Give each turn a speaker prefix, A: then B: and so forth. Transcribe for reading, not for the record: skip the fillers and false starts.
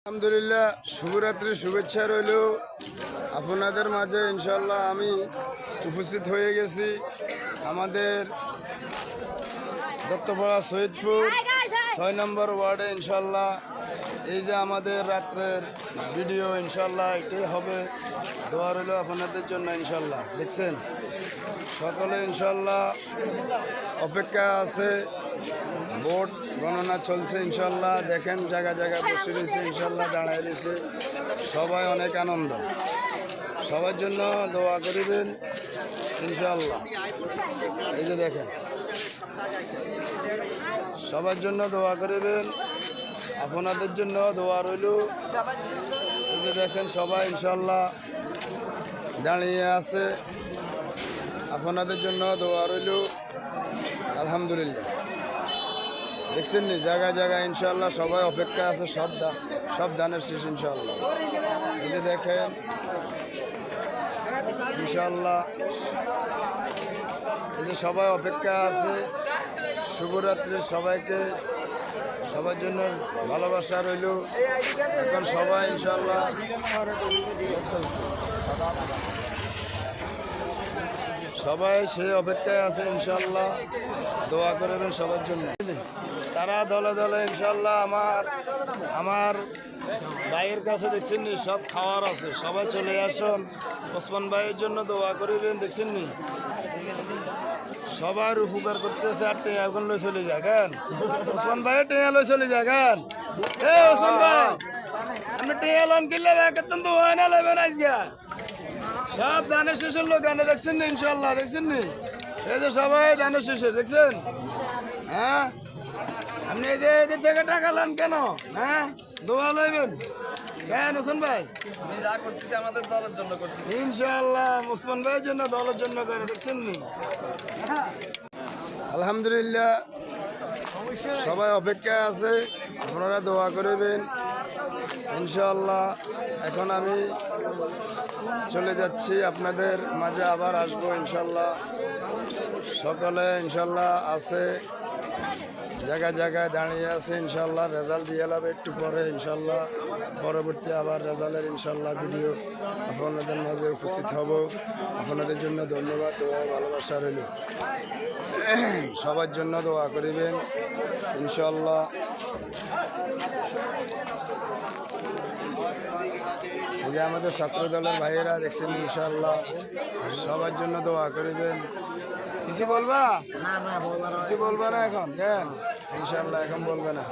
A: আলহামদুলিল্লাহ, শুভরাত্রি শুভেচ্ছা রইল আপনাদের মাঝে। ইনশাল্লাহ আমি উপস্থিত হয়ে গেছি আমাদের দত্তপাড়া সৈয়দপুর ৬ নম্বর ওয়ার্ডে। ইনশাল্লাহ এই যে আমাদের রাত্রের ভিডিও, ইনশাল্লাহ এটাই হবে। দোয়া রইল আপনাদের জন্য। ইনশাল্লাহ দেখছেন সকলে ইনশাল্লাহ অপেক্ষা আছে, ভোট গণনা চলছে। ইনশাল্লাহ দেখেন জায়গা জায়গায় বসে রয়েছে, ইনশাল্লাহ দাঁড়ায় রয়েছে সবাই, অনেক আনন্দ। সবার জন্য দোয়া করিবেন ইনশাল্লাহ। এই যে দেখেন সবার জন্য দোয়া করিবেন, আপনাদের জন্য দোয়া রইল। এই যে দেখেন সবাই ইনশাল্লাহ দাঁড়িয়ে আছে, আপনাদের জন্য দোয়া রইল। আলহামদুলিল্লাহ দেখছেন নি জায়গায় জায়গায় ইনশাল্লাহ সবাই অপেক্ষা আছে, সব দানের শেষ ইনশাল্লাহ। এই যে দেখেন ইনশাল্লাহ এই যে সবাই অপেক্ষা আছে। শুভরাত্রি সবাইকে, সবার জন্য ভালোবাসা রইল। এখন সবাই ইনশাল্লাহ সবাই সেই অপেক্ষায় আছে। ইনশাল্লাহ দোয়া করবেন সবার জন্য। তারা দলে দলে ইনশাল্লাহ আমার ভাইয়ের কাছে দেখছেন নি সব খাওয়ার আছে, সবাই চলে আসুন। ওসমান ভাইয়ের জন্য দোয়া করিবেন। দেখছেন নি সবার উপকার করতেছে। আর টেয়া এখন লই চলে যাবেন, ওসমান ভাই টেয়া লই চলে যাবেন। ওসমান ভাই আপনি টেয়া লোন কিনলে একদম তো হয় না, লইবেন আজকে সব দানের শেষের লোক গানে দেখছেন না ইনশাল্লাহ। দেখছেন নি এই যে সবাই দানের শেষে দেখছেন। হ্যাঁ আপনি এই যে এদের থেকে টাকা লান কেন? হ্যাঁ দোয়া লইবেন কেন হোসেন ভাই?
B: যা করতেছি আমাদের দলের জন্য করতেছি
A: ইনশাল্লাহ, ওসমান ভাইয়ের জন্য দলের জন্য করে। দেখছেন নি আলহামদুলিল্লাহ সবাই অপেক্ষায় আছে, আপনারা দোয়া করবেন ইনশাল্লাহ। এখন আমি চলে যাচ্ছি আপনাদের মাঝে, আবার আসবো ইনশাল্লাহ। সকলে ইনশাল্লাহ আছে, জায়গায় জায়গায় দাঁড়িয়ে আছে। ইনশাল্লাহ রেজাল্ট দিয়ে যাবে একটু পরে ইনশাল্লাহ। পরবর্তী আবার রেজাল্টের ইনশাল্লাহ ভিডিও আপনাদের মাঝে উপস্থিত হব। আপনাদের জন্য ধন্যবাদ, দোয়া ভালোবাসা রইল। সবার জন্য দোয়া করিবেন ইনশাল্লাহ। এই যে আমাদের ছাত্র দলের ভাইয়েরা দেখছেন ইনশাল্লাহ, সবার জন্য দোয়া করিবেন। কিছু বলবা? কিছু বলবা না এখন? কেন ইনশাল্লাহ এখন বলবে না।